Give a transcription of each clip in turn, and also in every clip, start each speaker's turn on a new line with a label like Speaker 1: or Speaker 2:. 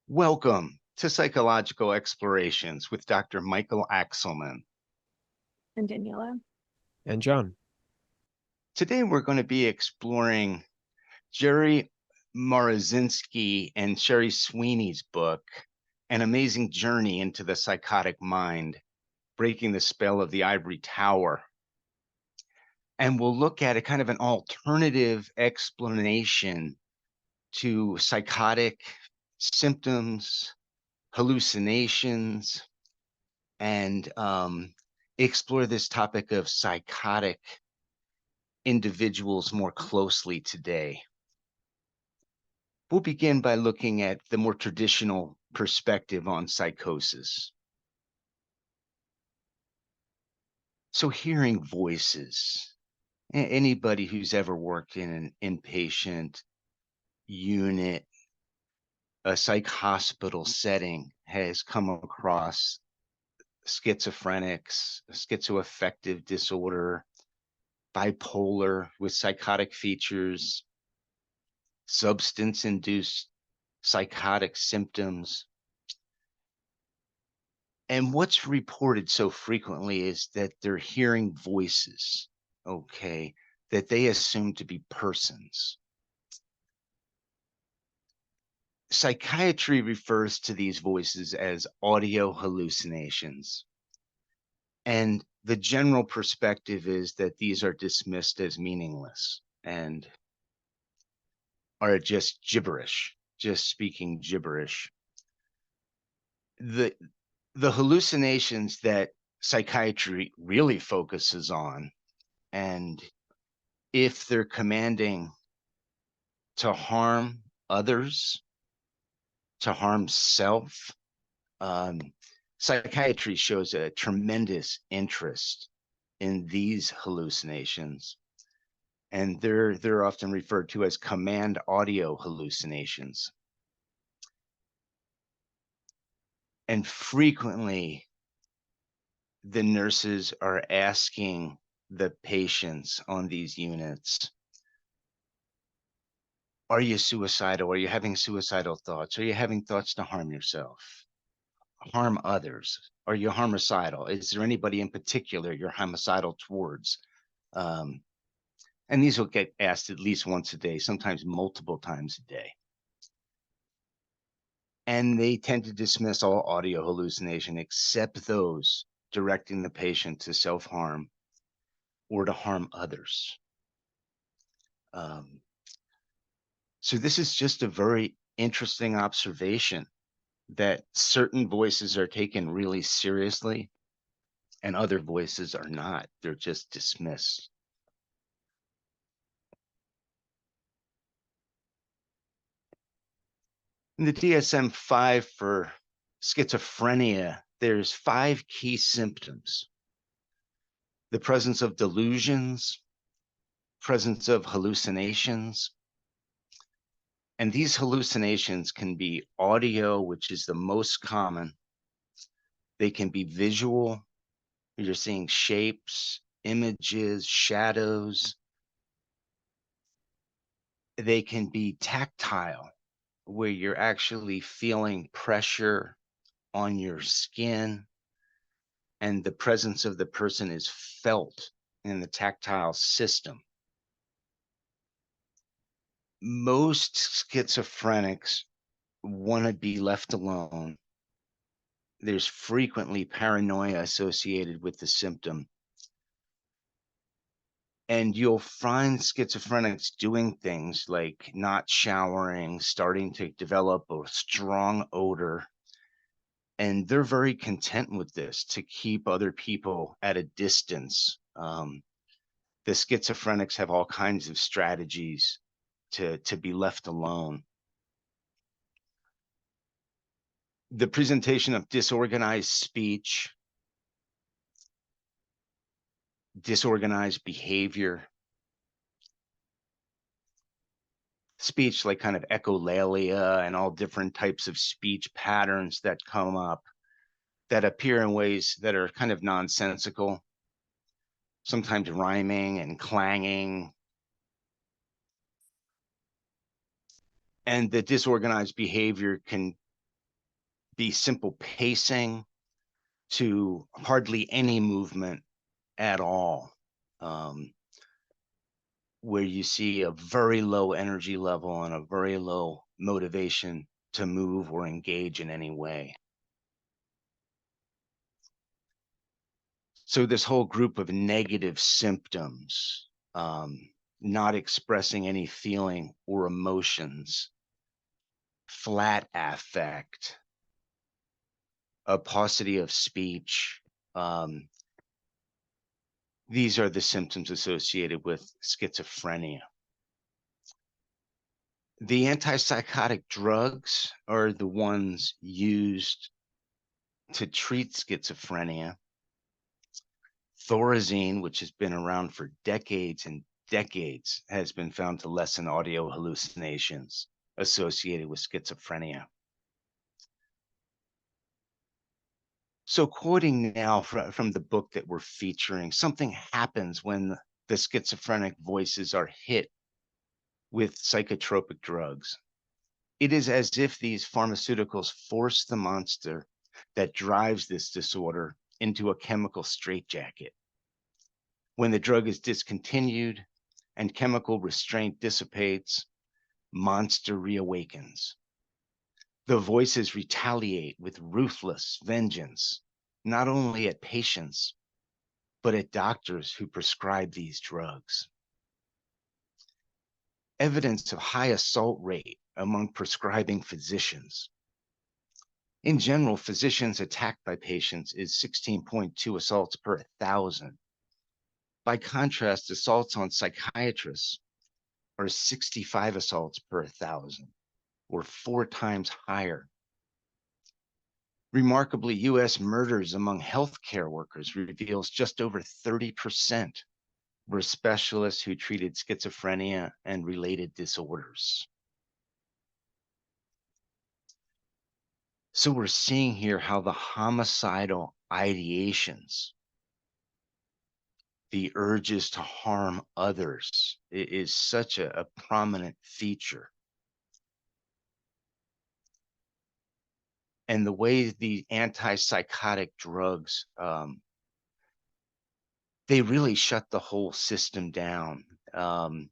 Speaker 1: Welcome to Psychological Explorations with Dr. Michael Axelman.
Speaker 2: And Daniela.
Speaker 3: And John.
Speaker 1: Today we're going to be exploring Jerry Marzinsky and Sherry Sweeney's book, An Amazing Journey into the Psychotic Mind, Breaking the Spell of the Ivory Tower. And we'll look at a kind of an alternative explanation to psychotic symptoms, hallucinations, and explore this topic of psychotic individuals more closely today. We'll begin by looking at the more traditional perspective on psychosis. So hearing voices. Anybody who's ever worked in an inpatient unit, a psych hospital setting, has come across schizophrenics, schizoaffective disorder, bipolar with psychotic features, substance-induced psychotic symptoms. And what's reported so frequently is that they're hearing voices, okay, that they assume to be persons. Psychiatry refers to these voices as audio hallucinations. And the general perspective is that these are dismissed as meaningless and are just gibberish, just speaking gibberish. The hallucinations that psychiatry really focuses on, and if they're commanding to harm others, to harm self, psychiatry shows a tremendous interest in these hallucinations. And they're often referred to as command audio hallucinations. And frequently, the nurses are asking the patients on these units, are you suicidal? Are you having suicidal thoughts? Are you having thoughts to harm yourself, harm others? Are you homicidal? Is there anybody in particular you're homicidal towards? And these will get asked at least once a day, sometimes multiple times a day. And they tend to dismiss all audio hallucination except those directing the patient to self-harm or to harm others. So this is just a very interesting observation that certain voices are taken really seriously and other voices are not. They're just dismissed. In the DSM-5 for schizophrenia, there's 5 key symptoms: the presence of delusions, presence of hallucinations. And these hallucinations can be audio, which is the most common. They can be visual. You're seeing shapes, images, shadows. They can be tactile, where you're actually feeling pressure on your skin, and the presence of the person is felt in the tactile system. Most schizophrenics want to be left alone. There's frequently paranoia associated with the symptom. And you'll find schizophrenics doing things like not showering, starting to develop a strong odor. And they're very content with this, to keep other people at a distance. The schizophrenics have all kinds of strategies to be left alone. The presentation of disorganized speech, disorganized behavior, speech like kind of echolalia and all different types of speech patterns that come up that appear in ways that are kind of nonsensical, sometimes rhyming and clanging. And the disorganized behavior can be simple pacing to hardly any movement at all, where you see a very low energy level and a very low motivation to move or engage in any way. So this whole group of negative symptoms, not expressing any feeling or emotions, flat affect, a paucity of speech, these are the symptoms associated with schizophrenia. The antipsychotic drugs are the ones used to treat schizophrenia. Thorazine, which has been around for decades and decades, has been found to lessen audio hallucinations associated with schizophrenia. So quoting now from the book that we're featuring, something happens when the schizophrenic voices are hit with psychotropic drugs. It is as if these pharmaceuticals force the monster that drives this disorder into a chemical straitjacket. When the drug is discontinued and chemical restraint dissipates, monster reawakens. The voices retaliate with ruthless vengeance, not only at patients, but at doctors who prescribe these drugs. Evidence of high assault rate among prescribing physicians. In general, physicians attacked by patients is 16.2 assaults per 1,000. By contrast, assaults on psychiatrists are 65 assaults per 1,000, or 4 times higher. Remarkably, U.S. murders among healthcare workers reveals just over 30% were specialists who treated schizophrenia and related disorders. So we're seeing here how the homicidal ideations, the urges to harm others, is such a prominent feature. And the way the antipsychotic drugs, they really shut the whole system down. The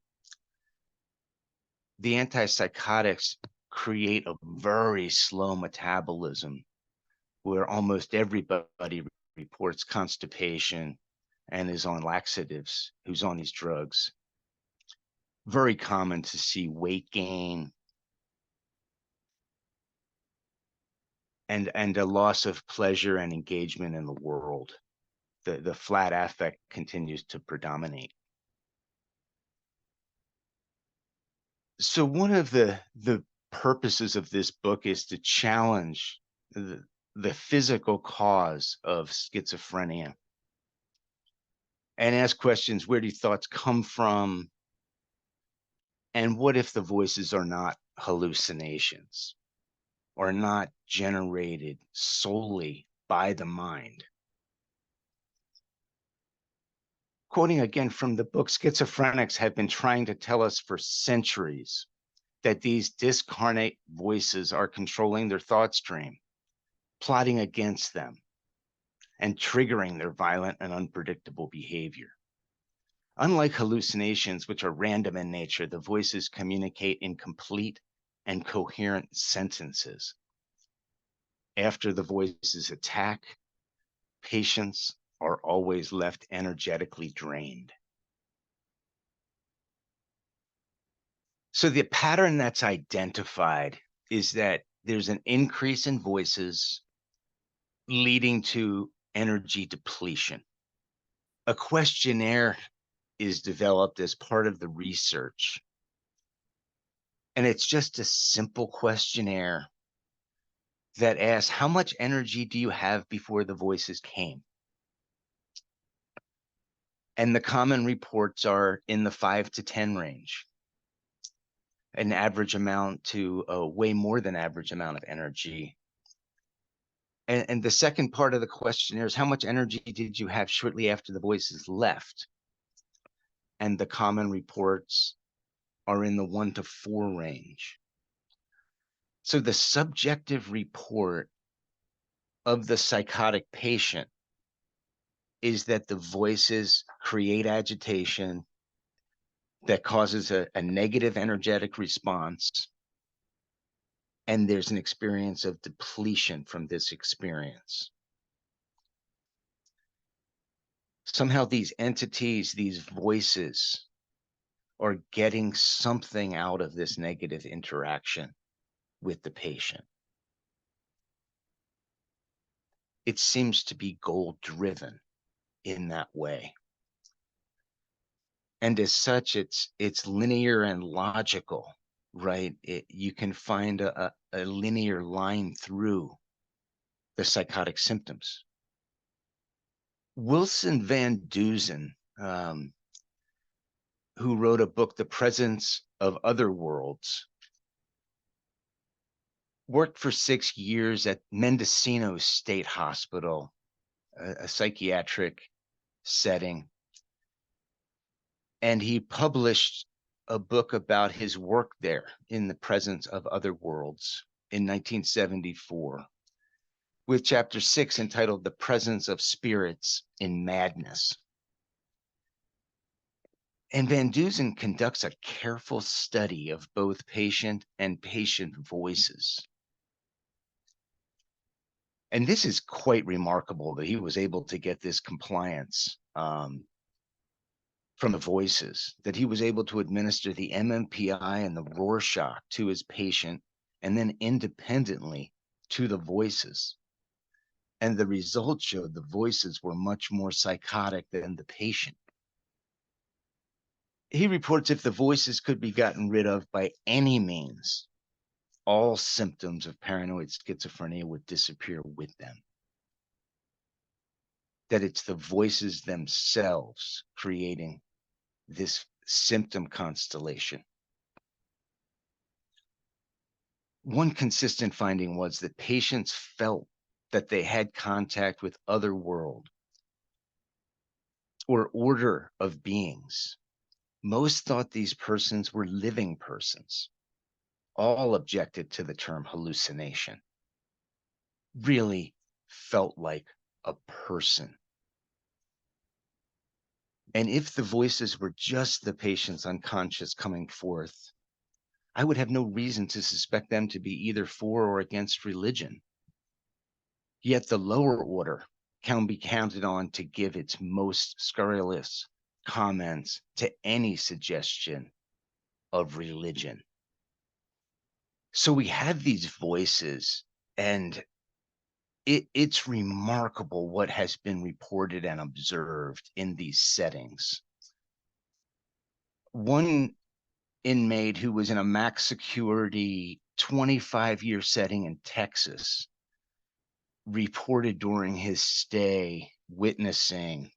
Speaker 1: antipsychotics create a very slow metabolism where almost everybody reports constipation and is on laxatives who's on these drugs. Very common to see weight gain and a loss of pleasure and engagement in the world. The flat affect continues to predominate. So one of the purposes of this book is to challenge the physical cause of schizophrenia and ask questions: where do thoughts come from? And what if the voices are not hallucinations, or not generated solely by the mind? Quoting again from the book, schizophrenics have been trying to tell us for centuries that these discarnate voices are controlling their thought stream, plotting against them, and triggering their violent and unpredictable behavior. Unlike hallucinations, which are random in nature, the voices communicate in complete and coherent sentences. After the voices attack, patients are always left energetically drained. So the pattern that's identified is that there's an increase in voices leading to energy depletion. A questionnaire is developed as part of the research. And it's just a simple questionnaire that asks, how much energy do you have before the voices came? And the common reports are in the 5 to 10 range. An average amount to a way more than average amount of energy. And the second part of the questionnaire is, how much energy did you have shortly after the voices left? And the common reports are in the 1 to 4 range. So the subjective report of the psychotic patient is that the voices create agitation that causes a negative energetic response, and there's an experience of depletion from this experience. Somehow these entities, these voices, are getting something out of this negative interaction with the patient. It seems to be goal driven in that way. And as such, it's linear and logical, right? You can find a linear line through the psychotic symptoms. Wilson Van Dusen, who wrote a book, The Presence of Other Worlds, worked for 6 years at Mendocino State Hospital, a psychiatric setting. And he published a book about his work there in the presence of other worlds in 1974, with chapter 6 entitled The Presence of Spirits in Madness. And Van Dusen conducts a careful study of both patient and patient voices. And this is quite remarkable that he was able to get this compliance from the voices, that he was able to administer the MMPI and the Rorschach to his patient and then independently to the voices. And the results showed the voices were much more psychotic than the patient. He reports if the voices could be gotten rid of by any means, all symptoms of paranoid schizophrenia would disappear with them. That it's the voices themselves creating this symptom constellation. One consistent finding was that patients felt that they had contact with other world or order of beings. Most thought these persons were living persons. All objected to the term hallucination. Really felt like a person. And if the voices were just the patient's unconscious coming forth, I would have no reason to suspect them to be either for or against religion. Yet the lower order can be counted on to give its most scurrilous comments to any suggestion of religion. So we have these voices, and it's remarkable what has been reported and observed in these settings. One inmate who was in a max security 25-year setting in Texas reported during his stay witnessing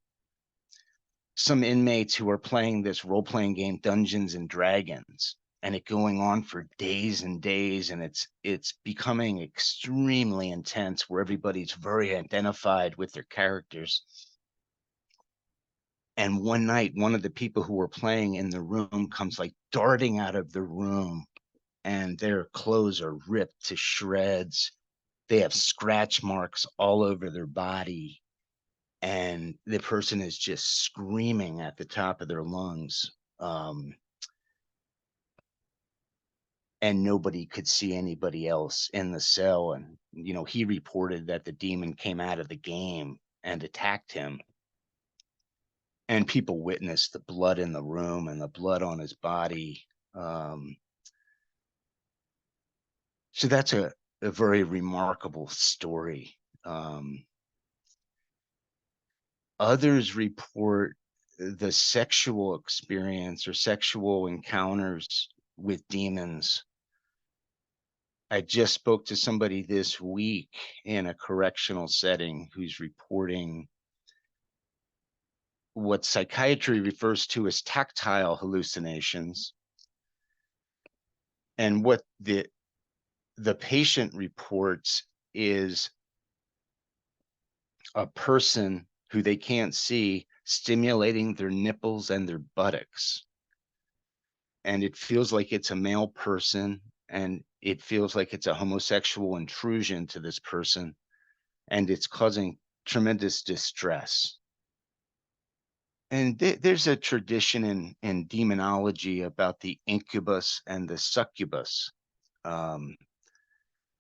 Speaker 1: some inmates who are playing this role-playing game Dungeons and Dragons, and it going on for days and days, and it's becoming extremely intense where everybody's very identified with their characters. And one night, one of the people who were playing in the room comes like darting out of the room, and their clothes are ripped to shreds. They have scratch marks all over their body, and the person is just screaming at the top of their lungs. And nobody could see anybody else in the cell. And, he reported that the demon came out of the game and attacked him. And people witnessed the blood in the room and the blood on his body. So that's a very remarkable story. Others report the sexual experience or sexual encounters with demons. I just spoke to somebody this week in a correctional setting who's reporting what psychiatry refers to as tactile hallucinations, and what the patient reports is a person who they can't see stimulating their nipples and their buttocks. And it feels like it's a male person, and it feels like it's a homosexual intrusion to this person. and it's causing tremendous distress. And there's a tradition in demonology about the incubus and the succubus. Um,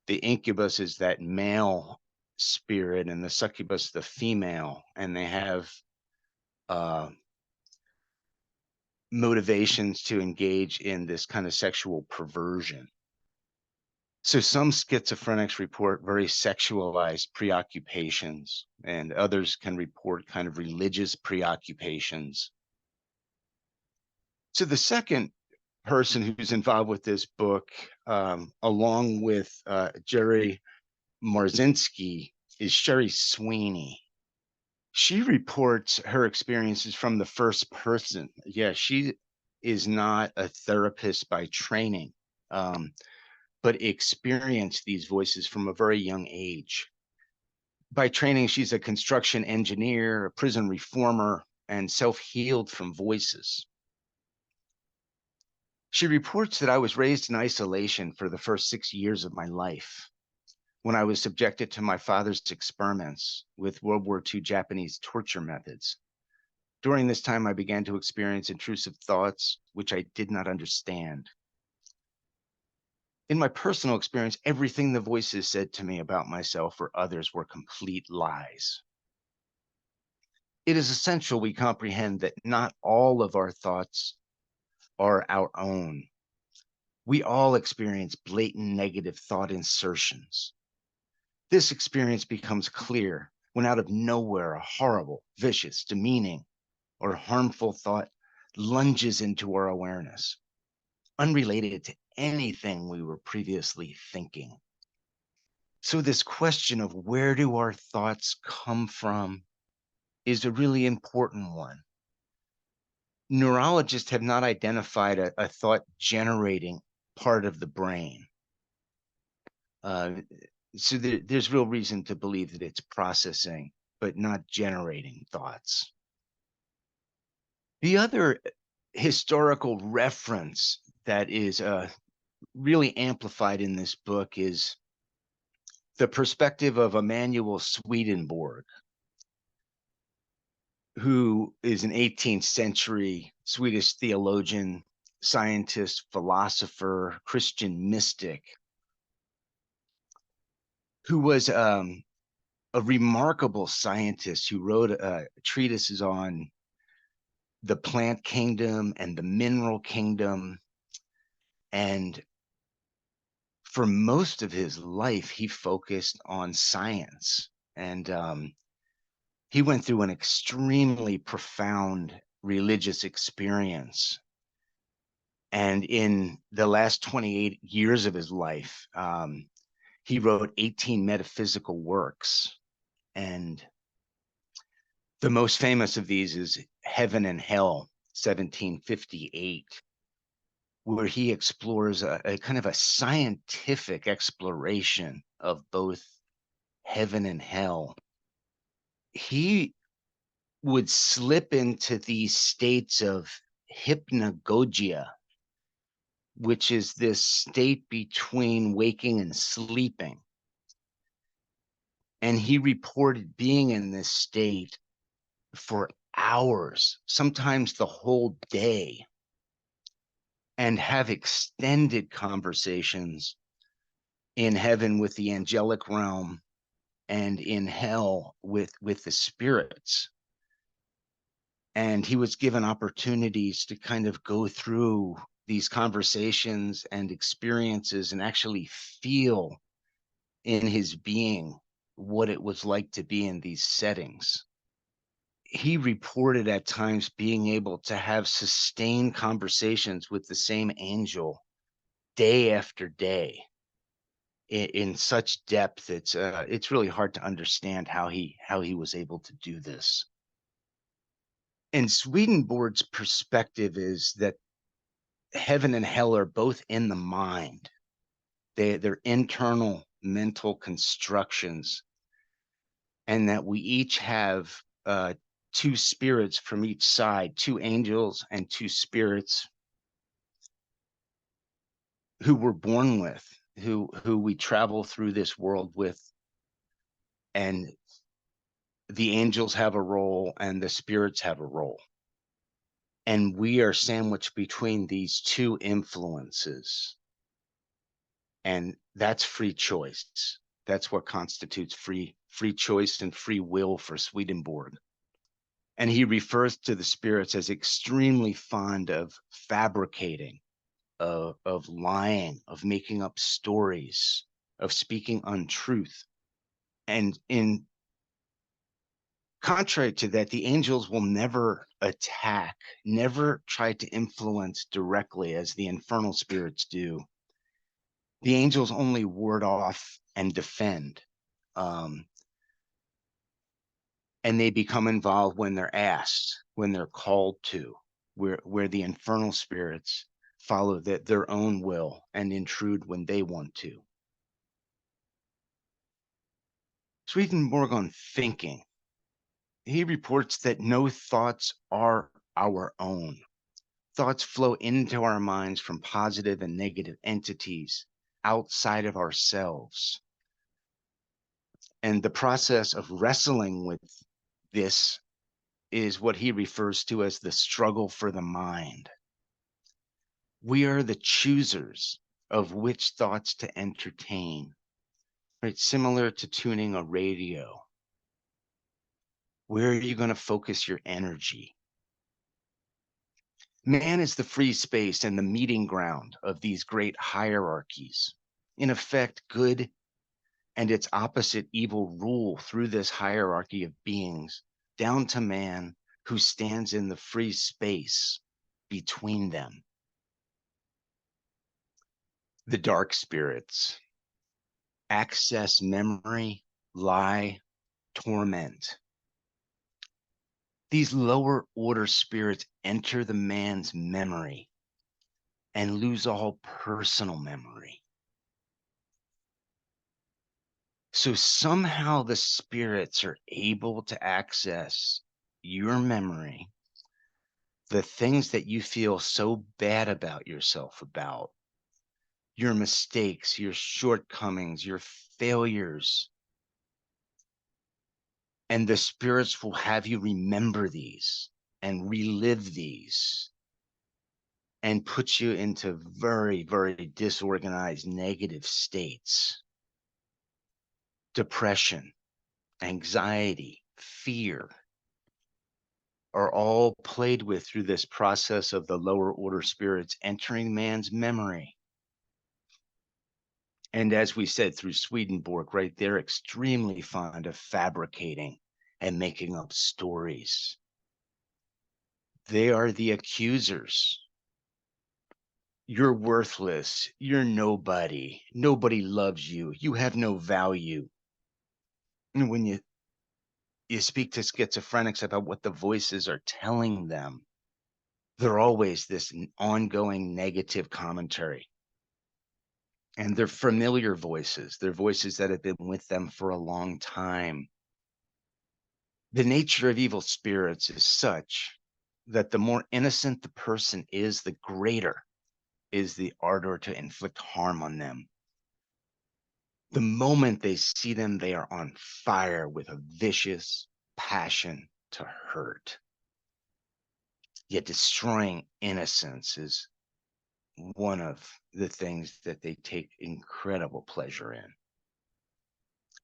Speaker 1: the incubus is that male spirit, and the succubus the female, and they have uh, motivations to engage in this kind of sexual perversion. So some schizophrenics report very sexualized preoccupations, and others can report kind of religious preoccupations. So the second person who's involved with this book, along with Jerry Marzinsky, is Sherry Swiney. She reports her experiences from the first person. Yeah, she is not a therapist by training, but experienced these voices from a very young age. By training, she's a construction engineer, a prison reformer, and self-healed from voices. She reports that I was raised in isolation for the first 6 years of my life, when I was subjected to my father's experiments with World War II Japanese torture methods. During this time, I began to experience intrusive thoughts, which I did not understand. In my personal experience, everything the voices said to me about myself or others were complete lies. It is essential we comprehend that not all of our thoughts are our own. We all experience blatant negative thought insertions. This experience becomes clear when out of nowhere a horrible, vicious, demeaning, or harmful thought lunges into our awareness, unrelated to anything we were previously thinking. So this question of where do our thoughts come from is a really important one. Neurologists have not identified a thought generating part of the brain. So there's real reason to believe that it's processing, but not generating thoughts. The other historical reference that is really amplified in this book is the perspective of Emanuel Swedenborg, who is an 18th century Swedish theologian, scientist, philosopher, Christian mystic, who was a remarkable scientist who wrote treatises on the plant kingdom and the mineral kingdom. And for most of his life, he focused on science. And he went through an extremely profound religious experience. And in the last 28 years of his life, he wrote 18 metaphysical works. And the most famous of these is Heaven and Hell, 1758, where he explores a kind of a scientific exploration of both heaven and hell. He would slip into these states of hypnagogia, which is this state between waking and sleeping. And he reported being in this state for hours, sometimes the whole day, and have extended conversations in heaven with the angelic realm and in hell with the spirits. And he was given opportunities to kind of go through these conversations and experiences and actually feel in his being what it was like to be in these settings. He reported at times being able to have sustained conversations with the same angel day after day in such depth. It's really hard to understand how he was able to do this. And Swedenborg's perspective is that heaven and hell are both in the mind. They're internal mental constructions, and that we each have two spirits from each side, two angels and two spirits who we're born with, who we travel through this world with. and the angels have a role and the spirits have a role. And we are sandwiched between these two influences. And that's free choice. That's what constitutes free choice and free will for Swedenborg. And he refers to the spirits as extremely fond of fabricating, of lying, of making up stories, of speaking untruth. And in contrary to that, the angels will never attack, never try to influence directly as the infernal spirits do. The angels only ward off and defend. And they become involved when they're asked, when they're called to, where the infernal spirits follow their own will and intrude when they want to. Swedenborg on thinking. He reports that no thoughts are our own. Thoughts flow into our minds from positive and negative entities outside of ourselves. And the process of wrestling with this is what he refers to as the struggle for the mind. We are the choosers of which thoughts to entertain, right? Similar to tuning a radio. Where are you going to focus your energy? Man is the free space and the meeting ground of these great hierarchies. In effect, good and its opposite evil rule through this hierarchy of beings down to man who stands in the free space between them. The dark spirits access memory, lie, torment. These lower order spirits enter the man's memory and lose all personal memory. So somehow the spirits are able to access your memory, the things that you feel so bad about yourself about, your mistakes, your shortcomings, your failures. And the spirits will have you remember these and relive these and put you into very, very disorganized negative states. Depression, anxiety, fear are all played with through this process of the lower order spirits entering man's memory. And as we said through Swedenborg, right, they're extremely fond of fabricating and making up stories. They are the accusers. You're worthless. You're nobody. Nobody loves you. You have no value. And when you speak to schizophrenics about what the voices are telling them, they're always this ongoing negative commentary. And they're familiar voices. They're voices that have been with them for a long time. The nature of evil spirits is such that the more innocent the person is, the greater is the ardor to inflict harm on them. The moment they see them, they are on fire with a vicious passion to hurt. Yet destroying innocence is one of the things that they take incredible pleasure in.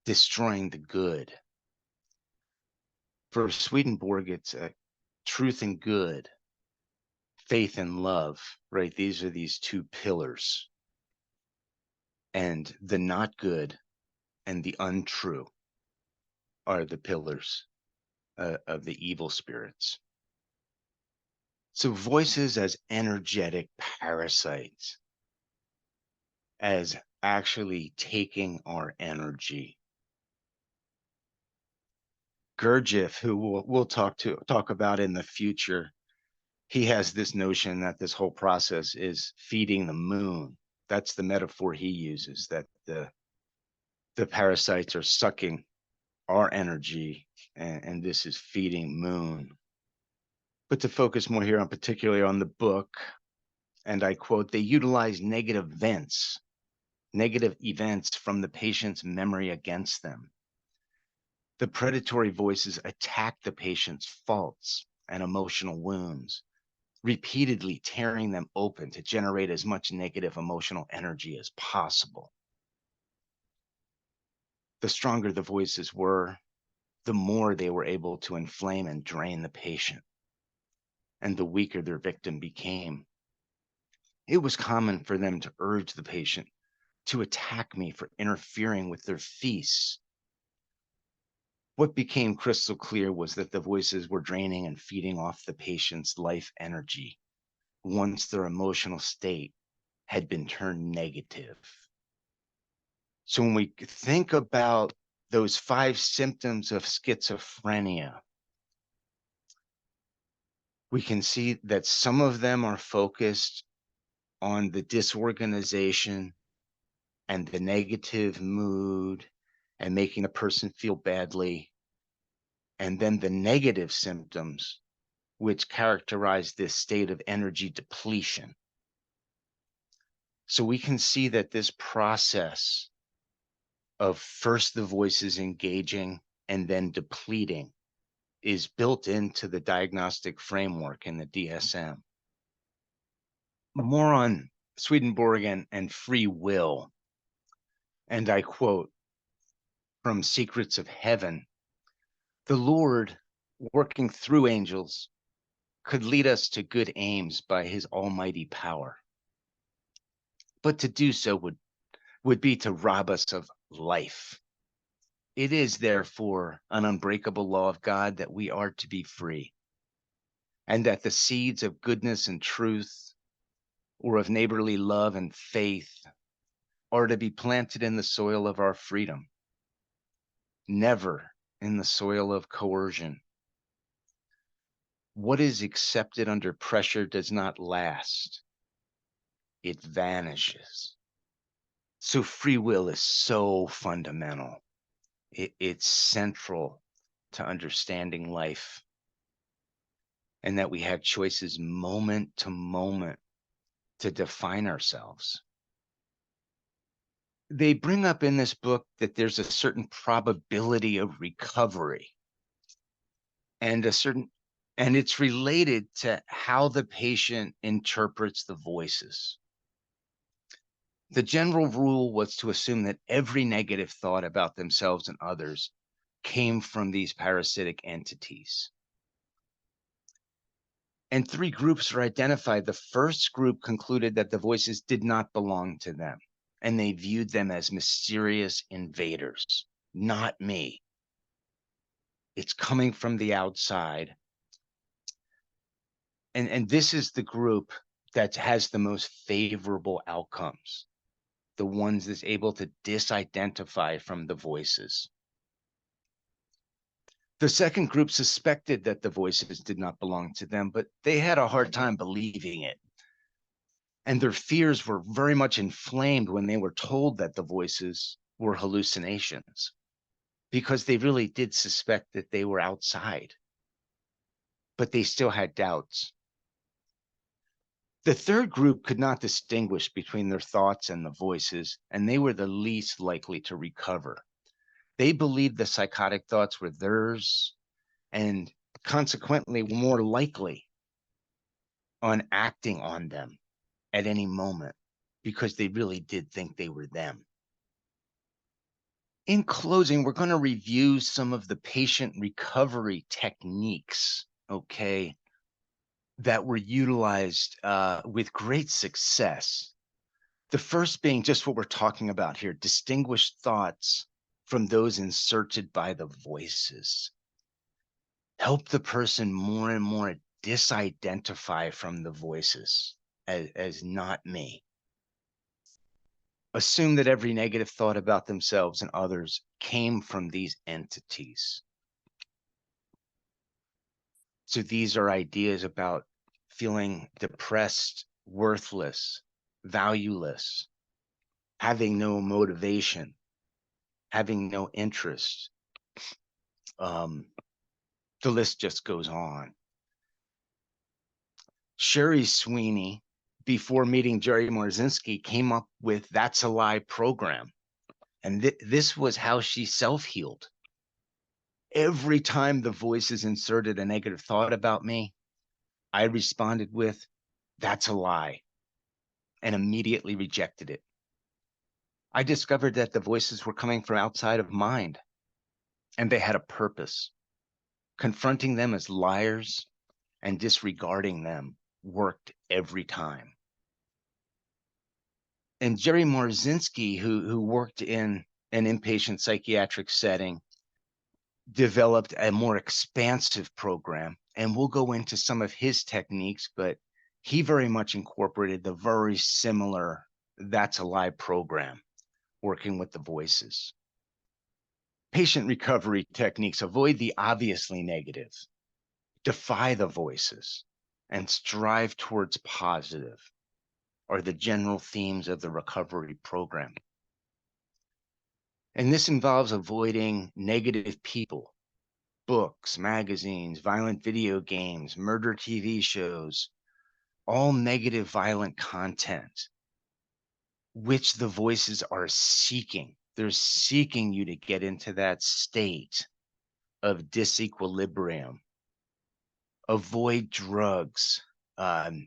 Speaker 1: Destroying the good. For Swedenborg, it's truth and good, faith and love, right? These are these two pillars. And the not good and the untrue are the pillars of the evil spirits. So voices as energetic parasites, as actually taking our energy. Gurdjieff, who we'll talk about in the future, he has this notion that this whole process is feeding the moon. That's the metaphor he uses, that the parasites are sucking our energy, and this is feeding moon. But to focus more here on particularly on the book, and I quote, they utilize negative events from the patient's memory against them. The predatory voices attack the patient's faults and emotional wounds, repeatedly tearing them open to generate as much negative emotional energy as possible. The stronger the voices were, the more they were able to inflame and drain the patient, and the weaker their victim became. It was common for them to urge the patient to attack me for interfering with their feasts. What became crystal clear was that the voices were draining and feeding off the patient's life energy once their emotional state had been turned negative. So when we think about those 5 symptoms of schizophrenia, we can see that some of them are focused on the disorganization and the negative mood and making a person feel badly. And then the negative symptoms, which characterize this state of energy depletion. So we can see that this process of first the voices engaging and then depleting is built into the diagnostic framework in the DSM. More on Swedenborg and free will. And I quote from Secrets of Heaven, "The Lord, working through angels, could lead us to good aims by his almighty power. But to do so would be to rob us of life. It is therefore an unbreakable law of God that we are to be free, and that the seeds of goodness and truth, or of neighborly love and faith, are to be planted in the soil of our freedom, never in the soil of coercion. What is accepted under pressure does not last. It vanishes." So free will is so fundamental. It's central to understanding life, and that we have choices moment to moment to define ourselves. They bring up in this book that there's a certain probability of recovery and it's related to how the patient interprets the voices. The general rule was to assume that every negative thought about themselves and others came from these parasitic entities. And 3 groups are identified. The first group concluded that the voices did not belong to them, and they viewed them as mysterious invaders. Not me. It's coming from the outside. And this is the group that has the most favorable outcomes, the ones that's able to disidentify from the voices. The second group suspected that the voices did not belong to them, but they had a hard time believing it. And their fears were very much inflamed when they were told that the voices were hallucinations, because they really did suspect that they were outside, but they still had doubts. The third group could not distinguish between their thoughts and the voices, and they were the least likely to recover. They believed the psychotic thoughts were theirs, and consequently more likely on acting on them at any moment, because they really did think they were them. In closing, we're going to review some of the patient recovery techniques, okay, that were utilized with great success. The first being just what we're talking about here: distinguish thoughts from those inserted by the voices. Help the person more and more disidentify from the voices as not me. Assume that every negative thought about themselves and others came from these entities. So these are ideas about feeling depressed, worthless, valueless, having no motivation, having no interest. The list just goes on. Sherry Swiney, before meeting Jerry Marzinsky, came up with That's a Lie program. And this was how she self-healed. Every time the voices inserted a negative thought about me, I responded with, "That's a lie," and immediately rejected it. I discovered that the voices were coming from outside of mind, and they had a purpose. Confronting them as liars and disregarding them worked every time. And Jerry Marzinsky, who worked in an inpatient psychiatric setting, developed a more expansive program. And we'll go into some of his techniques, but he very much incorporated the very similar That's a Lie program, working with the voices. Patient recovery techniques: avoid the obviously negative, defy the voices, and strive towards positive are the general themes of the recovery program. And this involves avoiding negative people, books, magazines, violent video games, murder TV shows, all negative, violent content, which the voices are seeking. They're seeking you to get into that state of disequilibrium. Avoid drugs,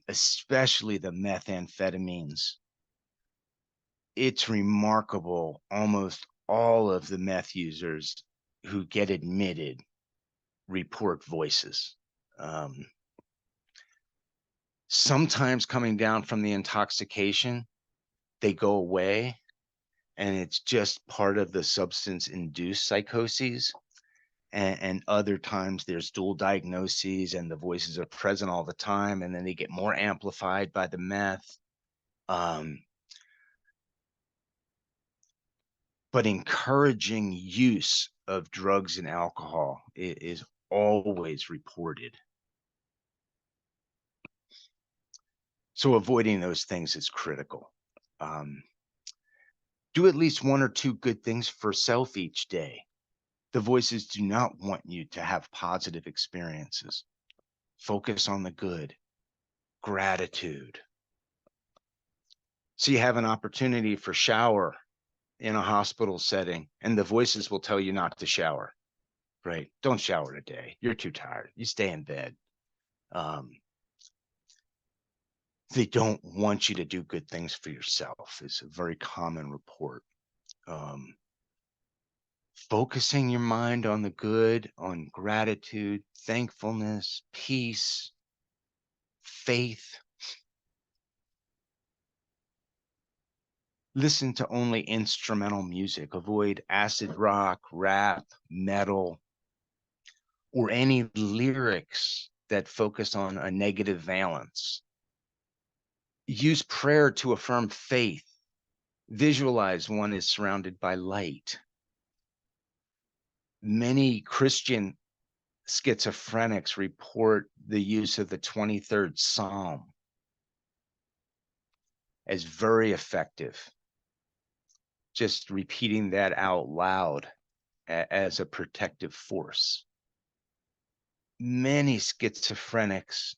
Speaker 1: especially the methamphetamines. It's remarkable. Almost all of the meth users who get admitted report voices. Sometimes coming down from the intoxication, they go away, and it's just part of the substance-induced psychoses. And other times there's dual diagnoses and the voices are present all the time, and then they get more amplified by the meth. But encouraging use of drugs and alcohol is always reported. So avoiding those things is critical. Do at least one or two good things for self each day. The voices do not want you to have positive experiences. Focus on the good. Gratitude. So you have an opportunity for shower in a hospital setting, and the voices will tell you not to shower. Right? Don't shower today. You're too tired. You stay in bed. They don't want you to do good things for yourself. It's a very common report. Focusing your mind on the good, on gratitude, thankfulness, peace, faith. Listen to only instrumental music. Avoid acid rock, rap, metal, or any lyrics that focus on a negative valence. Use prayer to affirm faith. Visualize one is surrounded by light. Many Christian schizophrenics report the use of the 23rd Psalm as very effective. Just repeating that out loud as a protective force. Many schizophrenics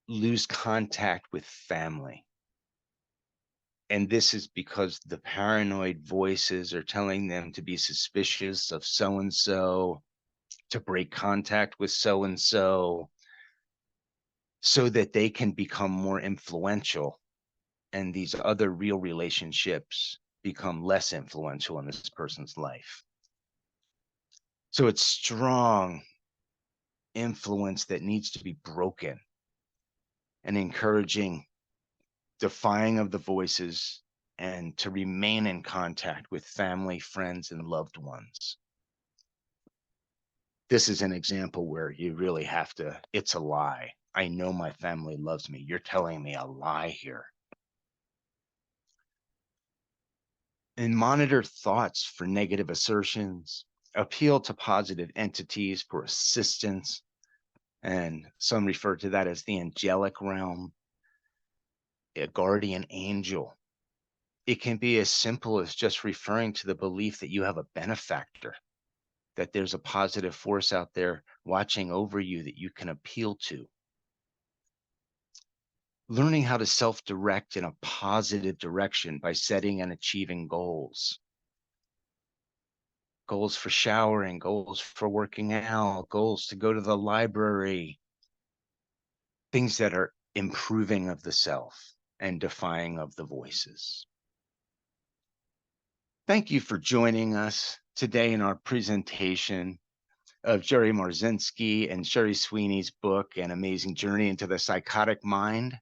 Speaker 1: lose contact with family. And this is because the paranoid voices are telling them to be suspicious of so-and-so, to break contact with so-and-so, so that they can become more influential. And these other real relationships become less influential in this person's life. So it's strong influence that needs to be broken, and encouraging defying of the voices and to remain in contact with family, friends, and loved ones. This is an example where you really have to, it's a lie. I know my family loves me. You're telling me a lie here. And monitor thoughts for negative assertions. Appeal to positive entities for assistance. And some refer to that as the angelic realm, a guardian angel. It can be as simple as just referring to the belief that you have a benefactor, that there's a positive force out there watching over you that you can appeal to. Learning how to self-direct in a positive direction by setting and achieving goals. goals for showering, goals for working out, goals to go to the library, things that are improving of the self and defying of the voices. Thank you for joining us today in our presentation of Jerry Marzinsky and Sherry Sweeney's book, An Amazing Journey into the Psychotic Mind,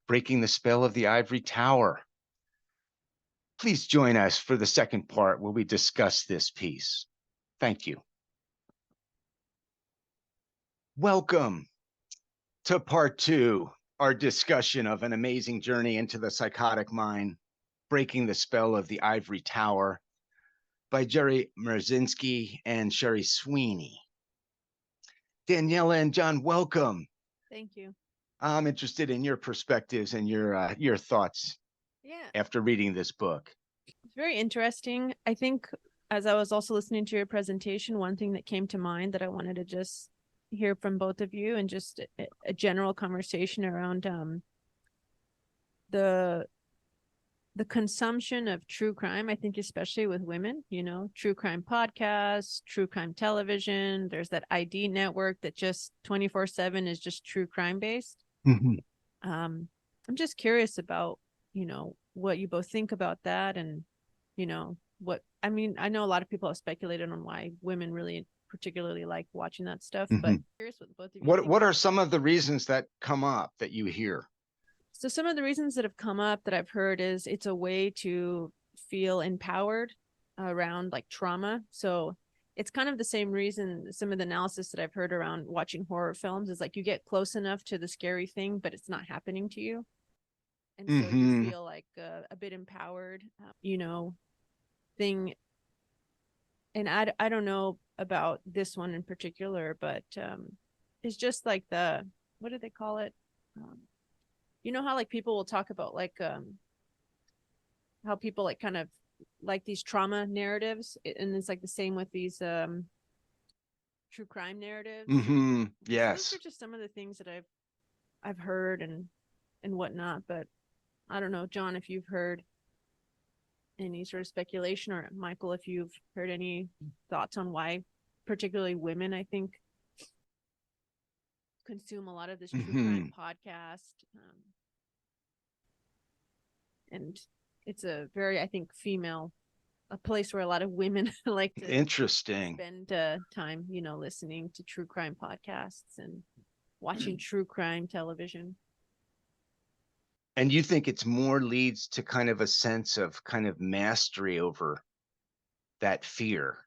Speaker 1: Breaking the Spell of the Ivory Tower. Please join us for the second part where we discuss this piece. Thank you. Welcome to part 2, our discussion of An Amazing Journey into the Psychotic Mind, Breaking the Spell of the Ivory Tower by Jerry Marzinsky and Sherry Sweeney. Daniela and John, welcome.
Speaker 2: Thank you.
Speaker 1: I'm interested in your perspectives and your thoughts after reading this book.
Speaker 2: It's very interesting. I think as I was also listening to your presentation, one thing that came to mind that I wanted to just hear from both of you and just a general conversation around the consumption of true crime. I think especially with women, true crime podcasts, true crime television. There's that ID network that just 24/7 is just true crime based.
Speaker 1: Mm-hmm.
Speaker 2: I'm just curious about, what you both think about that. And, I know a lot of people have speculated on why women really particularly like watching that stuff, but I'm curious what both of you
Speaker 1: What are some of the reasons that come up that you hear?
Speaker 2: So some of the reasons that have come up that I've heard is it's a way to feel empowered around like trauma. So it's kind of the same reason some of the analysis that I've heard around watching horror films is like you get close enough to the scary thing, but it's not happening to you. And so you feel like a bit empowered, thing. And I don't know about this one in particular, but it's just like what do they call it? How like people will talk about like how people like kind of like these trauma narratives, and it's like the same with these true crime narratives.
Speaker 1: Yes.
Speaker 2: So those are just some of the things that I've heard and whatnot, but I don't know, John, if you've heard any sort of speculation, or Michael, if you've heard any thoughts on why particularly women, I think, consume a lot of this true crime podcast. And it's a very, I think, a place where a lot of women like to spend time, listening to true crime podcasts and watching true crime television.
Speaker 1: And you think it's more leads to kind of a sense of kind of mastery over that fear?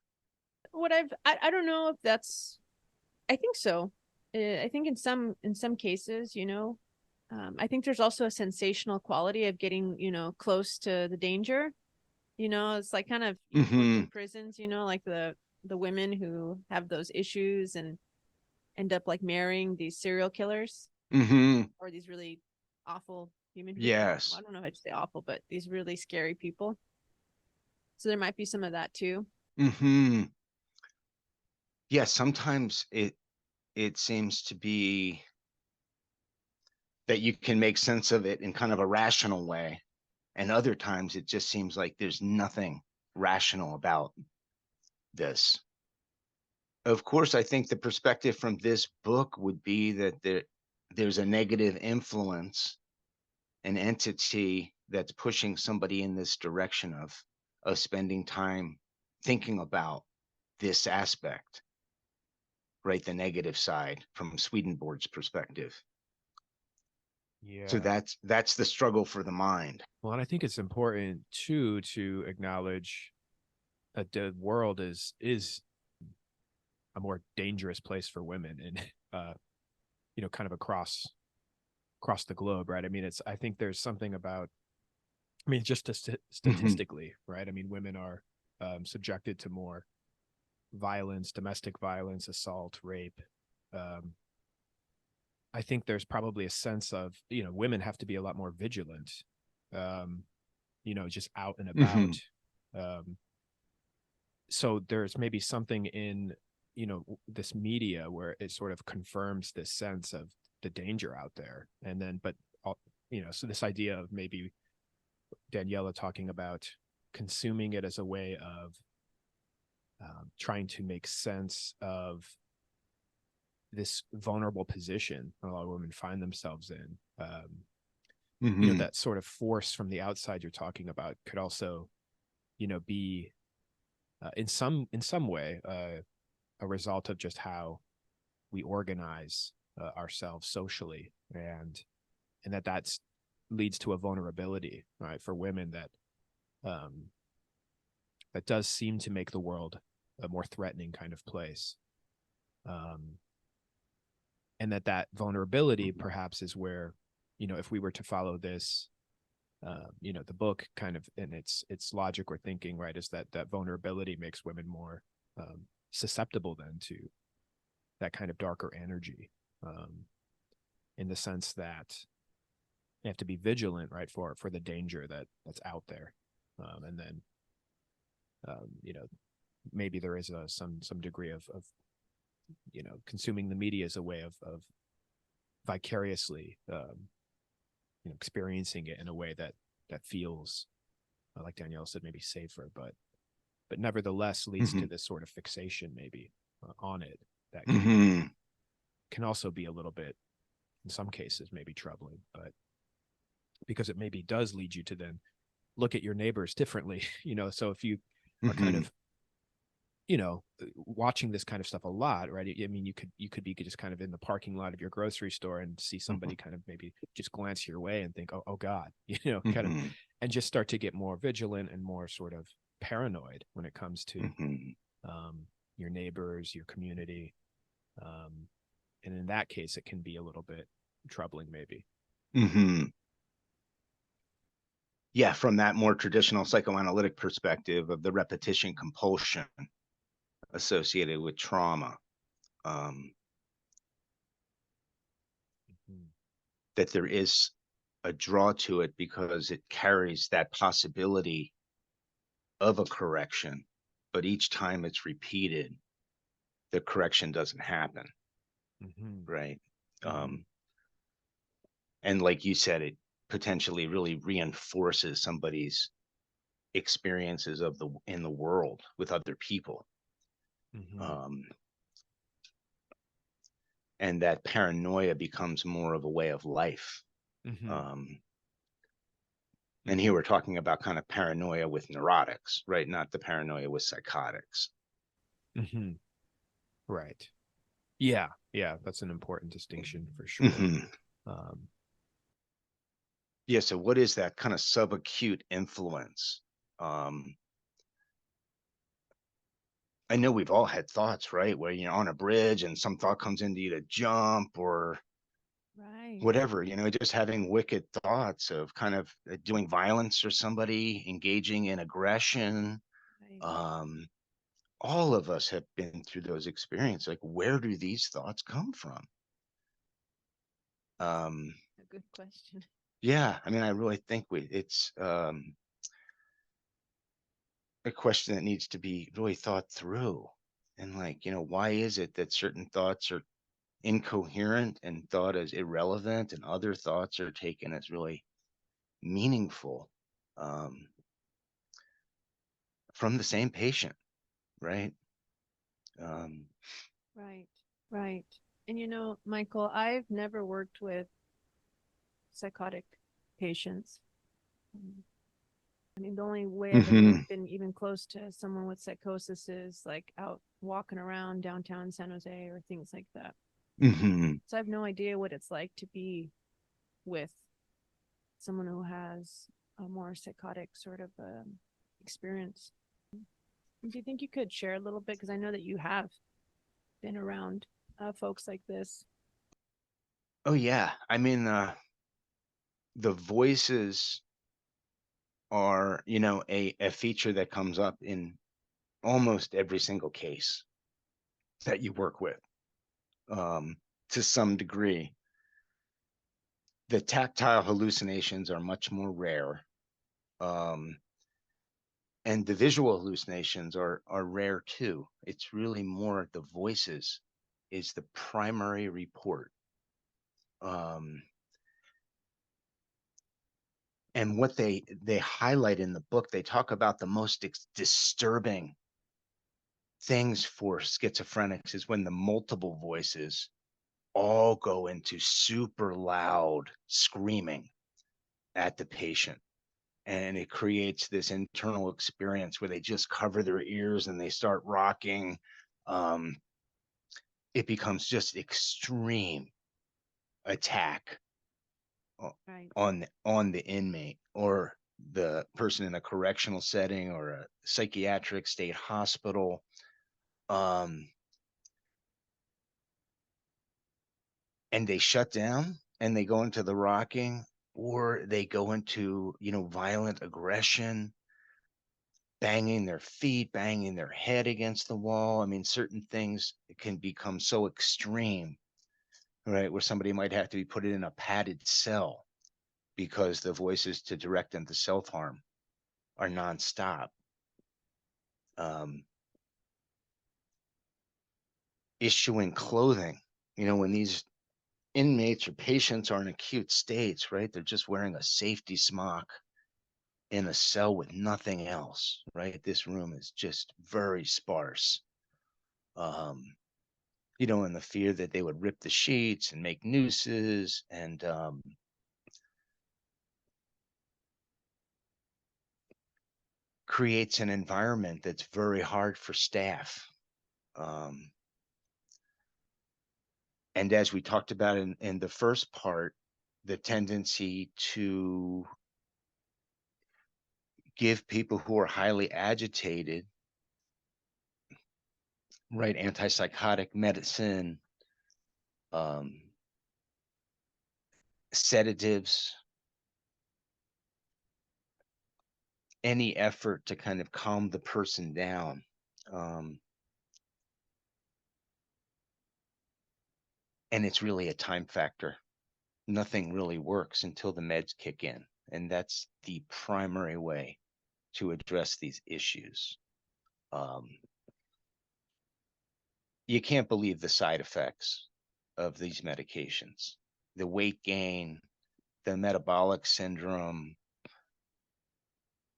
Speaker 2: I don't know if that's, I think so. I think in some cases, I think there's also a sensational quality of getting, close to the danger. It's like kind of worked in prisons, like the women who have those issues and end up like marrying these serial killers or these really awful human beings.
Speaker 1: Yes.
Speaker 2: I don't know how to say awful, but these really scary people. So there might be some of that too.
Speaker 1: Yeah, sometimes it seems to be that you can make sense of it in kind of a rational way. And other times it just seems like there's nothing rational about this. Of course, I think the perspective from this book would be that there's a negative influence, an entity that's pushing somebody in this direction of spending time thinking about this aspect, right? The negative side from Swedenborg's perspective.
Speaker 3: Yeah.
Speaker 1: So that's the struggle for the mind.
Speaker 3: Well, and I think it's important too to acknowledge that the world is a more dangerous place for women, and kind of across the globe, right? I mean, I think there's something about, I mean, just statistically, right? I mean, women are subjected to more violence, domestic violence, assault, rape. I think there's probably a sense of, women have to be a lot more vigilant, just out and about. So there's maybe something in, this media where it sort of confirms this sense of the danger out there. And then, but, so this idea of maybe Daniela talking about consuming it as a way of trying to make sense of this vulnerable position a lot of women find themselves in. You know, that sort of force from the outside you're talking about could also, you know, be in some way a result of just how we organize ourselves socially, and that's leads to a vulnerability, right, for women that that does seem to make the world a more threatening kind of place. And that vulnerability perhaps is where, you know, if we were to follow this, you know, the book kind of in its logic or thinking, right, is that vulnerability makes women more susceptible then to that kind of darker energy, in the sense that you have to be vigilant, right, for the danger that's out there, and then you know, maybe there is some degree of you know, consuming the media as a way of vicariously you know, experiencing it in a way that feels like Danielle said, maybe safer, but nevertheless leads to this sort of fixation maybe on it that can also be a little bit, in some cases, maybe troubling, but because it maybe does lead you to then look at your neighbors differently, you know. So if you are kind of, you know, watching this kind of stuff a lot, right? I mean, you could be just kind of in the parking lot of your grocery store and see somebody kind of maybe just glance your way and think, oh God, you know, kind of, and just start to get more vigilant and more sort of paranoid when it comes to your neighbors, your community. And in that case, it can be a little bit troubling, maybe.
Speaker 1: Yeah, from that more traditional psychoanalytic perspective of the repetition compulsion associated with trauma, that there is a draw to it because it carries that possibility of a correction, but each time it's repeated, the correction doesn't happen, right? And like you said, it potentially really reinforces somebody's experiences of in the world with other people. And that paranoia becomes more of a way of life. And here we're talking about kind of paranoia with neurotics, right? Not the paranoia with psychotics.
Speaker 3: Right. Yeah. That's an important distinction for sure.
Speaker 1: Yeah. So what is that kind of subacute influence? I know we've all had thoughts, right? Where you're on a bridge and some thought comes into you to jump or whatever, you know, just having wicked thoughts of kind of doing violence or somebody, engaging in aggression. All of us have been through those experiences. Like, where do these thoughts come from?
Speaker 2: A good question.
Speaker 1: Yeah, I mean, I really think it's a question that needs to be really thought through. And like, you know, why is it that certain thoughts are incoherent and thought as irrelevant and other thoughts are taken as really meaningful, from the same patient, right?
Speaker 2: Right. And you know, Michael, I've never worked with psychotic patients. I mean, the only way I've ever been even close to someone with psychosis is like out walking around downtown San Jose or things like that. So I have no idea what it's like to be with someone who has a more psychotic sort of experience. Do you think you could share a little bit? Because I know that you have been around folks like this.
Speaker 1: Oh yeah, I mean, the voices are, you know, a feature that comes up in almost every single case that you work with, to some degree. The tactile hallucinations are much more rare, and the visual hallucinations are rare too. It's really more the voices is the primary report. And what they highlight in the book, they talk about the most disturbing things for schizophrenics is when the multiple voices all go into super loud screaming at the patient. And it creates this internal experience where they just cover their ears and they start rocking. It becomes just extreme attack
Speaker 2: Right.
Speaker 1: on the inmate or the person in a correctional setting or a psychiatric state hospital. And they shut down and they go into the rocking, or they go into, violent aggression, banging their feet, banging their head against the wall. I mean, certain things can become so extreme, right? Where somebody might have to be put in a padded cell because the voices to direct them to self-harm are nonstop. Issuing clothing, when these inmates or patients are in acute states, right? They're just wearing a safety smock in a cell with nothing else, right? This room is just very sparse. And the fear that they would rip the sheets and make nooses and creates an environment that's very hard for staff. And as we talked about in the first part, the tendency to give people who are highly agitated, right, antipsychotic medicine, sedatives, any effort to kind of calm the person down. And it's really a time factor. Nothing really works until the meds kick in. And that's the primary way to address these issues. You can't believe the side effects of these medications. The weight gain, the metabolic syndrome,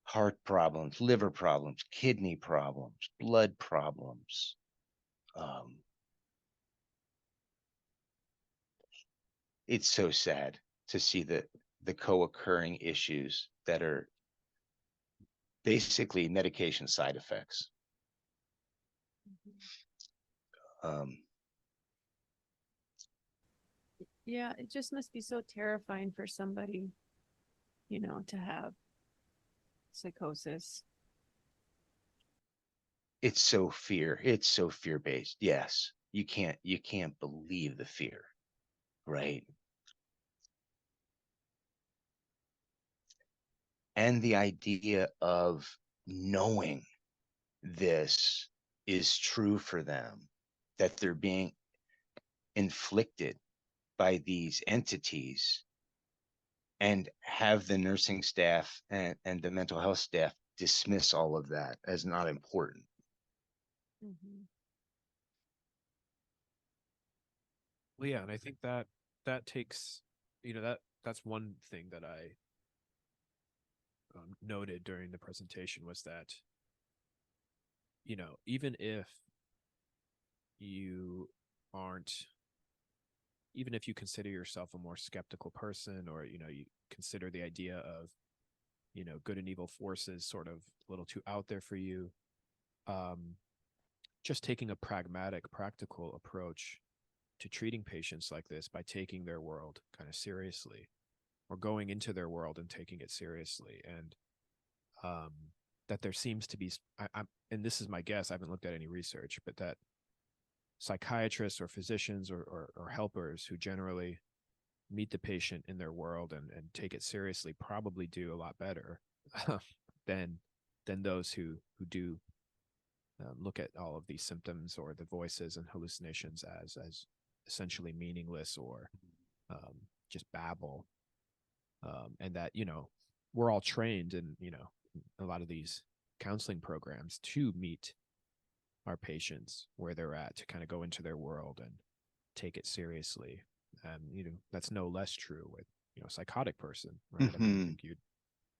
Speaker 1: heart problems, liver problems, kidney problems, blood problems. It's so sad to see the co-occurring issues that are basically medication side effects.
Speaker 2: Yeah, it just must be so terrifying for somebody, to have psychosis.
Speaker 1: It's so fear-based. Yes, you can't believe the fear, right? And the idea of knowing this is true for them, that they're being inflicted by these entities, and have the nursing staff and the mental health staff dismiss all of that as not important.
Speaker 2: Mm-hmm.
Speaker 3: Well, yeah, and I think that takes, that's one thing that I noted during the presentation was that, even if you aren't, even if you consider yourself a more skeptical person, or, you consider the idea of, good and evil forces sort of a little too out there for you, just taking a pragmatic, practical approach to treating patients like this by taking their world kind of seriously, or going into their world and taking it seriously. And that there seems to be, and this is my guess, I haven't looked at any research, but that psychiatrists or physicians or helpers who generally meet the patient in their world and take it seriously probably do a lot better than those who do look at all of these symptoms or the voices and hallucinations as essentially meaningless, or just babble. And that, we're all trained in, a lot of these counseling programs to meet our patients where they're at, to kind of go into their world and take it seriously. And, that's no less true with, a psychotic person, right? I mean, I think you'd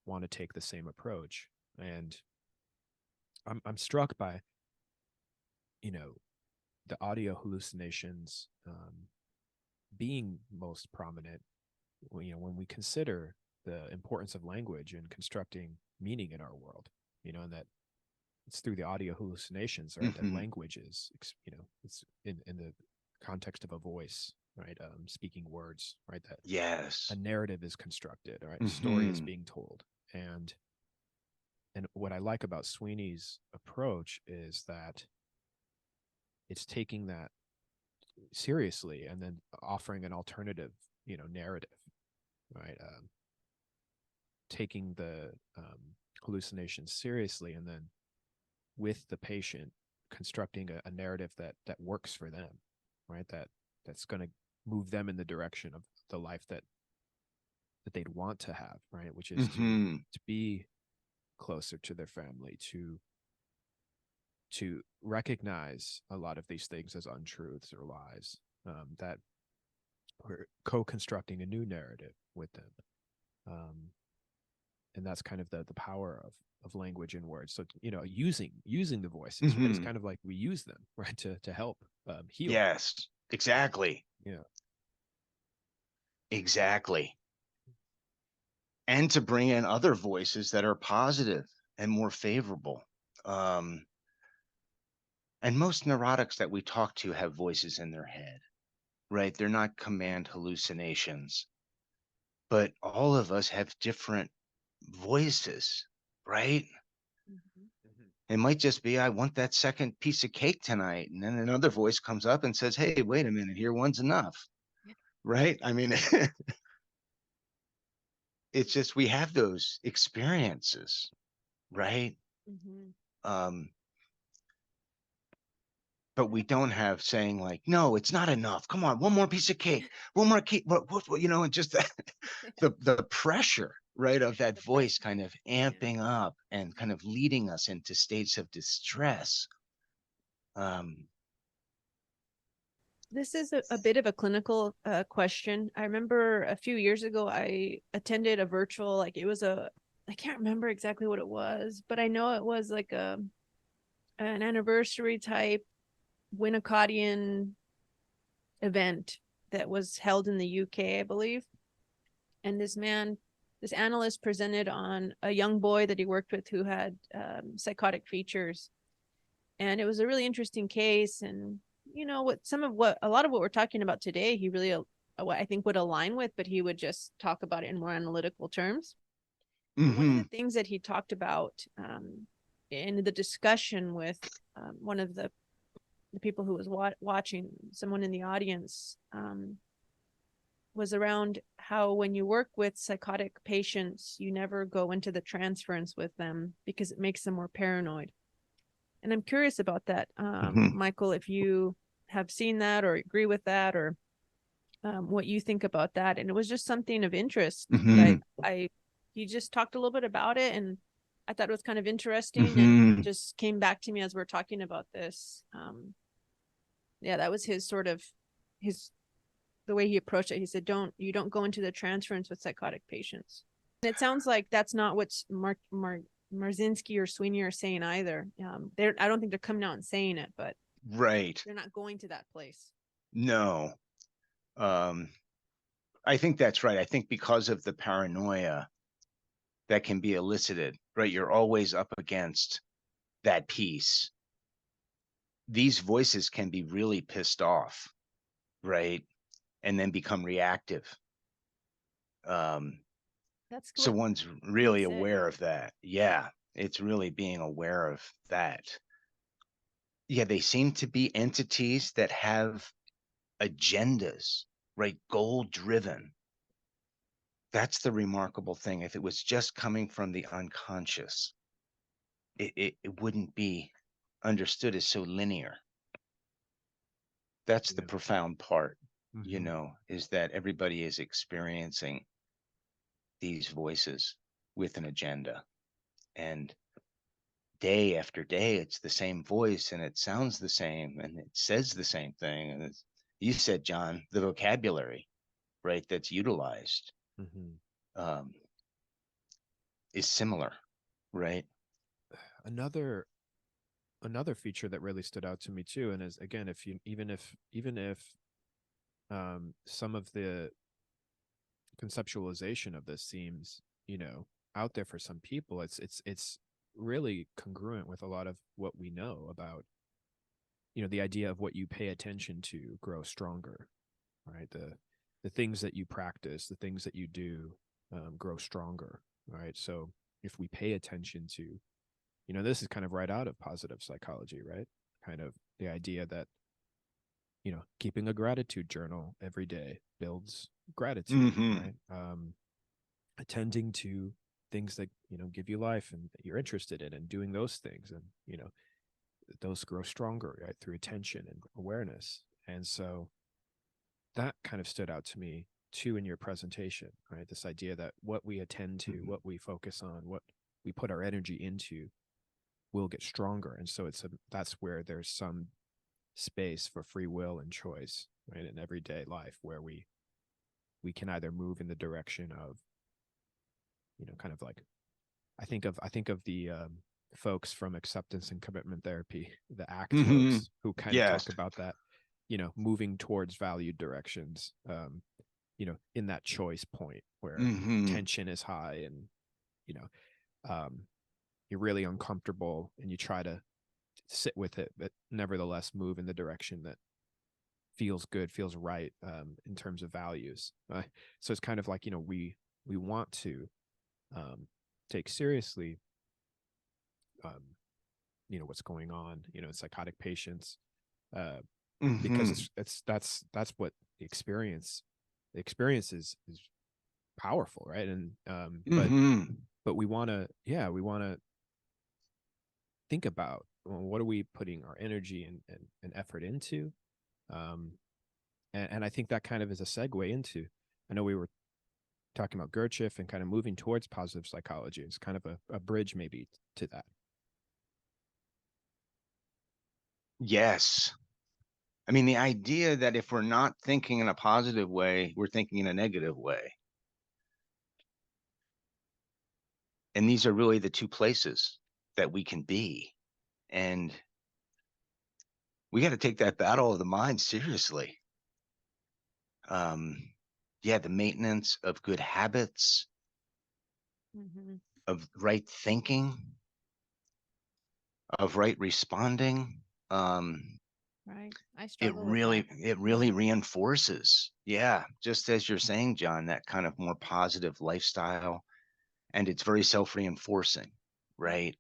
Speaker 3: want to take the same approach. And I'm struck by the audio hallucinations being most prominent, when we consider the importance of language in constructing meaning in our world, and that it's through the audio hallucinations, right? That language is, it's in the context of a voice, right? Speaking words, right? That
Speaker 1: Yes.
Speaker 3: a narrative is constructed, right? A story is being told. And what I like about Sweeney's approach is that it's taking that seriously and then offering an alternative, narrative, right? Taking the hallucinations seriously, and then with the patient constructing a narrative that works for them, right? That's going to move them in the direction of the life that they'd want to have, right? Which is to be closer to their family, to recognize a lot of these things as untruths or lies, that we're co-constructing a new narrative with them. And that's kind of the power of language and words. So, using the voices, right? It's kind of like we use them, right? To help heal.
Speaker 1: Yes, exactly.
Speaker 3: Yeah.
Speaker 1: Exactly. And to bring in other voices that are positive and more favorable. And most neurotics that we talk to have voices in their head, right? They're not command hallucinations, but all of us have different voices, right? It might just be, I want that second piece of cake tonight. And then another voice comes up and says, hey, wait a minute, here, one's enough. Right? I mean, it's just, we have those experiences, right? But we don't have saying like, no, it's not enough. Come on, one more piece of cake, one more cake. What and just that, the pressure, right, of that voice kind of amping up and kind of leading us into states of distress.
Speaker 2: This is a bit of a clinical question. I remember a few years ago, I attended a virtual, like it was I can't remember exactly what it was, but I know it was like an anniversary type Winnicottian event that was held in the UK, I believe. And this analyst presented on a young boy that he worked with who had psychotic features. And it was a really interesting case. And, a lot of what we're talking about today, he really, I think, would align with, but he would just talk about it in more analytical terms. One of the things that he talked about in the discussion with one of the people who was watching, someone in the audience, was around how when you work with psychotic patients, you never go into the transference with them because it makes them more paranoid. And I'm curious about that, Michael, if you have seen that or agree with that, or what you think about that. And it was just something of interest. He just talked a little bit about it, and I thought it was kind of interesting, and just came back to me as we're talking about this. Yeah, that was the way he approached it. He said, you don't go into the transference with psychotic patients. And it sounds like that's not what Marzinsky or Swiney are saying either. I don't think they're coming out and saying it, but
Speaker 1: right,
Speaker 2: they're not going to that place.
Speaker 1: No. I think that's right. I think because of the paranoia that can be elicited, right? You're always up against that piece. These voices can be really pissed off, right? And then become reactive.
Speaker 2: That's
Speaker 1: so
Speaker 2: what
Speaker 1: one's really aware of that. Yeah, it's really being aware of that. Yeah, they seem to be entities that have agendas, right? Goal driven. That's the remarkable thing. If it was just coming from the unconscious, it wouldn't be understood as so linear. That's the profound part, is that everybody is experiencing these voices with an agenda. And day after day, it's the same voice, and it sounds the same, and it says the same thing. And you said, John, the vocabulary, right, that's utilized is similar, right?
Speaker 3: Another another feature that really stood out to me too, and is, again, if you even if some of the conceptualization of this seems, out there for some people, it's really congruent with a lot of what we know about, the idea of what you pay attention to grow stronger, right? The things that you practice, the things that you do, grow stronger, right? So if we pay attention to, this is kind of right out of positive psychology, right? Kind of the idea that, keeping a gratitude journal every day builds gratitude,
Speaker 1: Mhm.
Speaker 3: right? Attending to things that, give you life and that you're interested in, and doing those things, and, those grow stronger, right, through attention and awareness. And so that kind of stood out to me too in your presentation, right? This idea that what we attend to, what we focus on, what we put our energy into will get stronger. And so that's where there's some space for free will and choice, right, in everyday life, where we can either move in the direction of, kind of like, I think of the folks from acceptance and commitment therapy, the ACT
Speaker 1: Mhm.
Speaker 3: folks, who kind of
Speaker 1: Yes.
Speaker 3: talk about that, moving towards valued directions, in that choice point where
Speaker 1: Mhm.
Speaker 3: tension is high, and, you're really uncomfortable, and you try to sit with it, but nevertheless move in the direction that feels good, feels right, in terms of values. So it's kind of like, we want to take seriously, what's going on, in psychotic patients, because
Speaker 1: Mhm.
Speaker 3: that's what the experience is powerful, right? And
Speaker 1: Mhm.
Speaker 3: but we want to think about, well, what are we putting our energy and effort into, and I think that kind of is a segue into, I know we were talking about Gurdjieff and kind of moving towards positive psychology. It's kind of a bridge maybe to that.
Speaker 1: Yes. I mean, the idea that if we're not thinking in a positive way, we're thinking in a negative way. And these are really the two places that we can be. And we got to take that battle of the mind seriously. Yeah, the maintenance of good habits,
Speaker 2: Mhm.
Speaker 1: of right thinking, of right responding.
Speaker 2: Right. I
Speaker 1: It
Speaker 2: struggle with
Speaker 1: really,
Speaker 2: that.
Speaker 1: it really reinforces, yeah, just as you're saying, John, that kind of more positive lifestyle, and it's very self-reinforcing, right?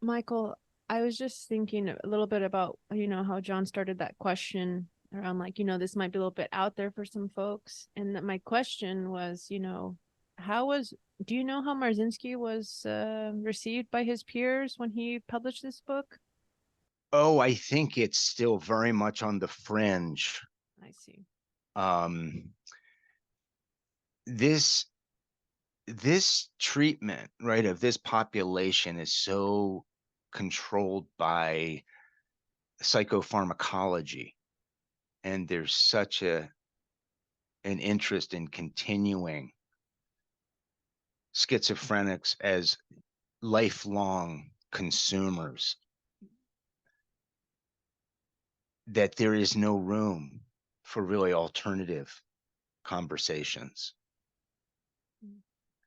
Speaker 2: Michael, I was just thinking a little bit about, how John started that question around, like, this might be a little bit out there for some folks. And that my question was, do you know how Marzinsky was received by his peers when he published this book?
Speaker 1: Oh, I think it's still very much on the fringe.
Speaker 2: I see.
Speaker 1: Um, this treatment, right, of this population is so controlled by psychopharmacology, and there's such an interest in continuing schizophrenics as lifelong consumers that there is no room for really alternative conversations.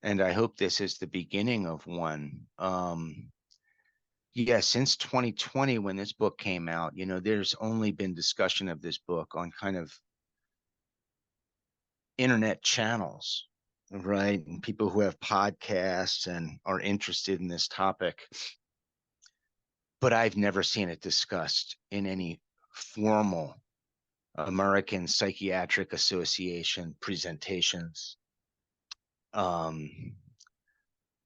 Speaker 1: And I hope this is the beginning of one. Yeah, since 2020, when this book came out, there's only been discussion of this book on kind of internet channels, right? And people who have podcasts and are interested in this topic. But I've never seen it discussed in any formal American Psychiatric Association presentations, um,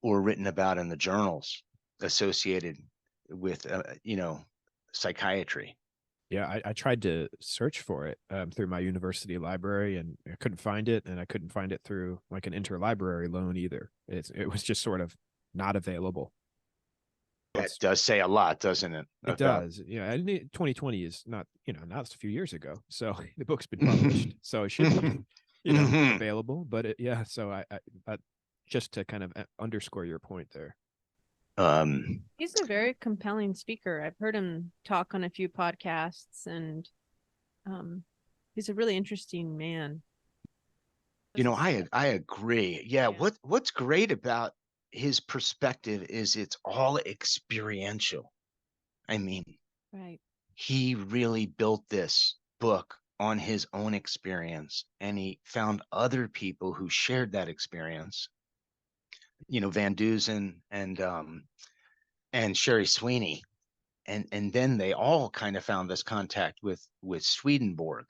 Speaker 1: or written about in the journals associated with, psychiatry.
Speaker 3: Yeah, I tried to search for it, through my university library, and I couldn't find it, and I couldn't find it through like an interlibrary loan either. It was just sort of not available.
Speaker 1: That does say a lot, doesn't it?
Speaker 3: It
Speaker 1: About
Speaker 3: does. Yeah, and 2020 is not, now it's a few years ago. So the book's been published. So it should be,
Speaker 1: Mhm.
Speaker 3: available. But yeah, so I just to kind of underscore your point there.
Speaker 2: He's a very compelling speaker. I've heard him talk on a few podcasts, and he's a really interesting man.
Speaker 1: I agree. Yeah,
Speaker 2: Yeah.
Speaker 1: what's great about his perspective is it's all experiential. I mean,
Speaker 2: Right.
Speaker 1: he really built this book on his own experience, and he found other people who shared that experience. Van Dusen and Sherry Sweeney, and then they all kind of found this contact with Swedenborg.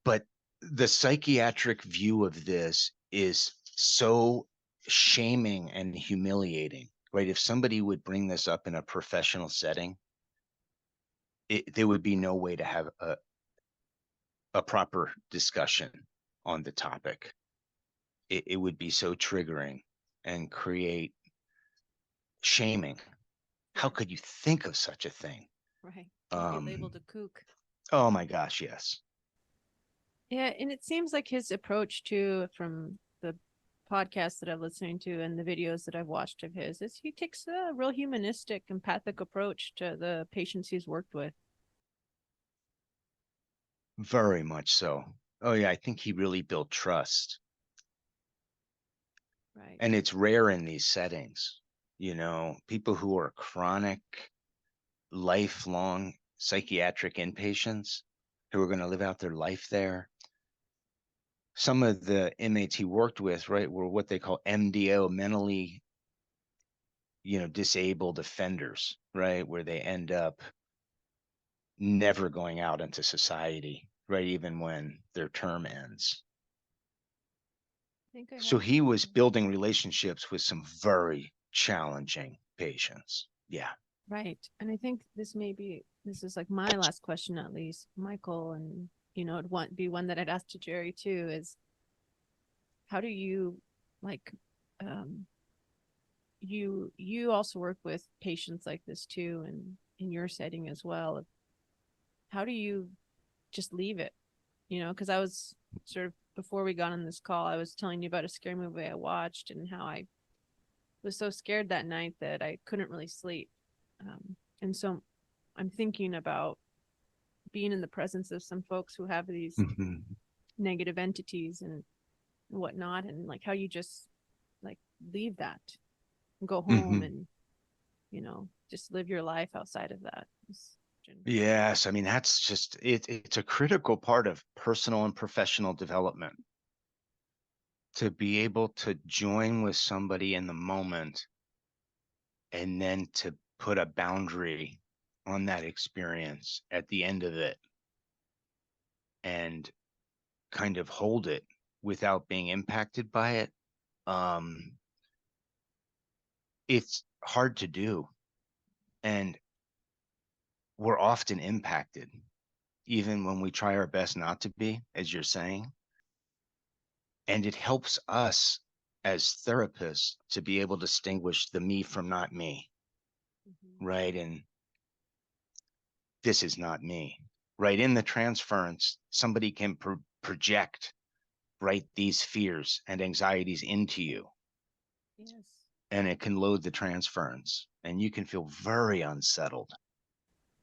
Speaker 1: But the psychiatric view of this is so shaming and humiliating, right? If somebody would bring this up in a professional setting, there would be no way to have a proper discussion on the topic. It would be so triggering and create shaming. How could you think of such a thing?
Speaker 2: Right. He'd be labeled a kook.
Speaker 1: Oh my gosh, yes.
Speaker 2: Yeah, and it seems like his approach to from the podcasts that I'm listening to and the videos that I've watched of his is he takes a real humanistic, empathic approach to the patients he's worked with.
Speaker 1: Very much so. Oh yeah, I think he really built trust.
Speaker 2: Right.
Speaker 1: And it's rare in these settings. People who are chronic, lifelong psychiatric inpatients who are going to live out their life there. Some of the inmates he worked with, right, were what they call MDO, mentally, disabled offenders, right, where they end up never going out into society, right, even when their term ends.
Speaker 2: I think I
Speaker 1: So
Speaker 2: have.
Speaker 1: he was building relationships with some very challenging patients. Yeah.
Speaker 2: Right. And I think this is like my last question, at least, Michael, and it'd be one that I'd ask to Jerry too, is how do you like you also work with patients like this too, and in your setting as well. How do you just leave it? Because I was sort of before we got on this call, I was telling you about a scary movie I watched and how I was so scared that night that I couldn't really sleep. And so I'm thinking about being in the presence of some folks who have these
Speaker 1: Mhm.
Speaker 2: negative entities and whatnot, and like how you just like leave that and go home
Speaker 1: Mhm.
Speaker 2: and just live your life outside of that.
Speaker 1: Yes, I mean that's just it's a critical part of personal and professional development to be able to join with somebody in the moment and then to put a boundary on that experience at the end of it and kind of hold it without being impacted by it. Um, it's hard to do, and we're often impacted, even when we try our best not to be, as you're saying. And it helps us as therapists to be able to distinguish the me from not me,
Speaker 2: Mm-hmm.
Speaker 1: right? And this is not me, right? In the transference, somebody can project, right, these fears and anxieties into you,
Speaker 2: Yes.
Speaker 1: and it can load the transference, and you can feel very unsettled.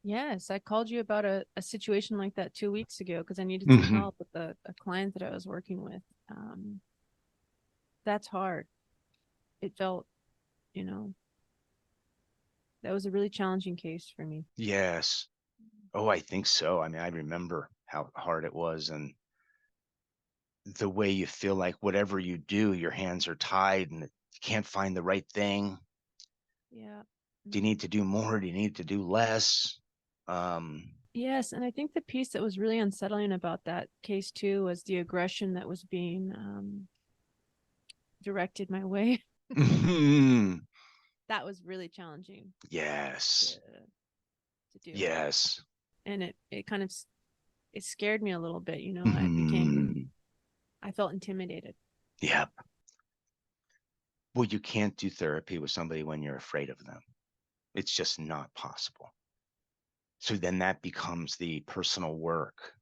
Speaker 2: Yes, I called you about a situation like that 2 weeks ago because I needed some
Speaker 1: Mhm.
Speaker 2: help with a client that I was working with. That's hard. It felt, you know, that was a really challenging case for me.
Speaker 1: Yes. Oh, I think so. I mean, I remember how hard it was, and the way you feel like whatever you do, your hands are tied and you can't find the right thing.
Speaker 2: Yeah.
Speaker 1: Do you need to do more? Do you need to do less?
Speaker 2: Yes, and I think the piece that was really unsettling about that case too was the aggression that was being directed my way. That was really challenging to,
Speaker 1: Yes.
Speaker 2: to do,
Speaker 1: Yes.
Speaker 2: and it kind of it scared me a little bit.
Speaker 1: Mhm.
Speaker 2: I felt intimidated.
Speaker 1: Yep. Well, you can't do therapy with somebody when you're afraid of them. It's just not possible. So then that becomes the personal work,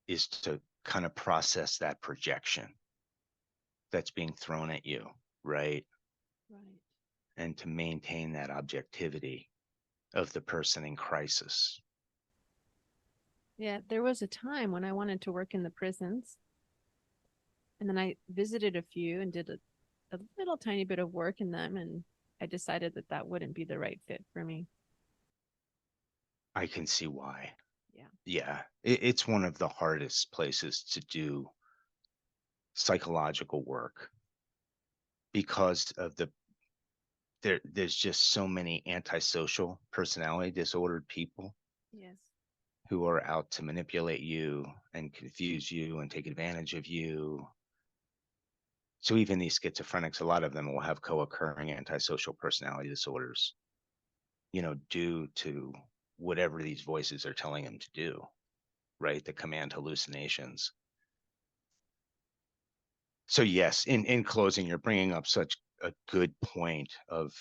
Speaker 1: is to kind of process that projection that's being thrown at you, right?
Speaker 2: Right.
Speaker 1: and to maintain that objectivity of the person in crisis.
Speaker 2: Yeah, there was a time when I wanted to work in the prisons, and then I visited a few and did a little tiny bit of work in them, and I decided that that wouldn't be the right fit for me.
Speaker 1: I can see why.
Speaker 2: Yeah.
Speaker 1: Yeah, it's one of the hardest places to do psychological work because of there's just so many antisocial personality disordered people
Speaker 2: Yes.
Speaker 1: who are out to manipulate you and confuse you and take advantage of you. So even these schizophrenics, a lot of them will have co-occurring antisocial personality disorders, due to whatever these voices are telling them to do, right? The command hallucinations. So yes, in closing, you're bringing up such a good point of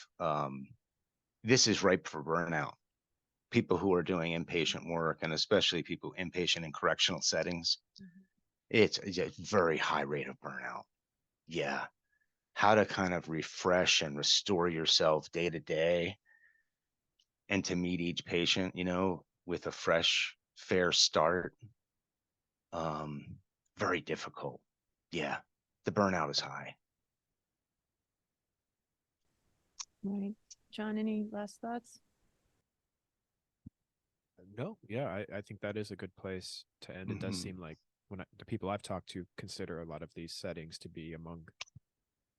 Speaker 1: this is ripe for burnout. People who are doing inpatient work, and especially people inpatient in correctional settings,
Speaker 2: Mhm.
Speaker 1: it's a very high rate of burnout. Yeah. How to kind of refresh and restore yourself day to day and to meet each patient, with a fresh, fair start. Um, Very difficult. Yeah. The burnout is high.
Speaker 2: Right. John, any last thoughts?
Speaker 3: No, yeah, I think that is a good place to end. It does
Speaker 1: Mhm.
Speaker 3: seem like the people I've talked to consider a lot of these settings to be among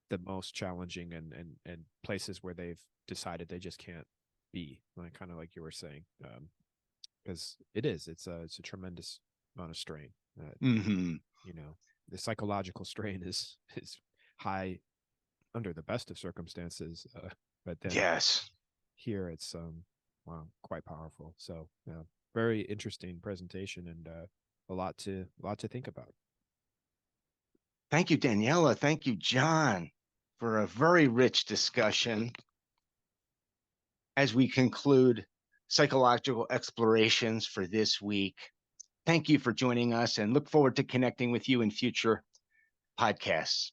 Speaker 3: the most challenging and places where they've decided they just can't be, like kind of like you were saying, because it's a tremendous amount of strain.
Speaker 1: Mhm.
Speaker 3: The psychological strain is high under the best of circumstances, but then
Speaker 1: Yes.
Speaker 3: here it's wow, quite powerful. So yeah, very interesting presentation and a lot to think about.
Speaker 1: Thank you, Daniela. Thank you, John, for a very rich discussion. As we conclude psychological explorations for this week, thank you for joining us and look forward to connecting with you in future podcasts.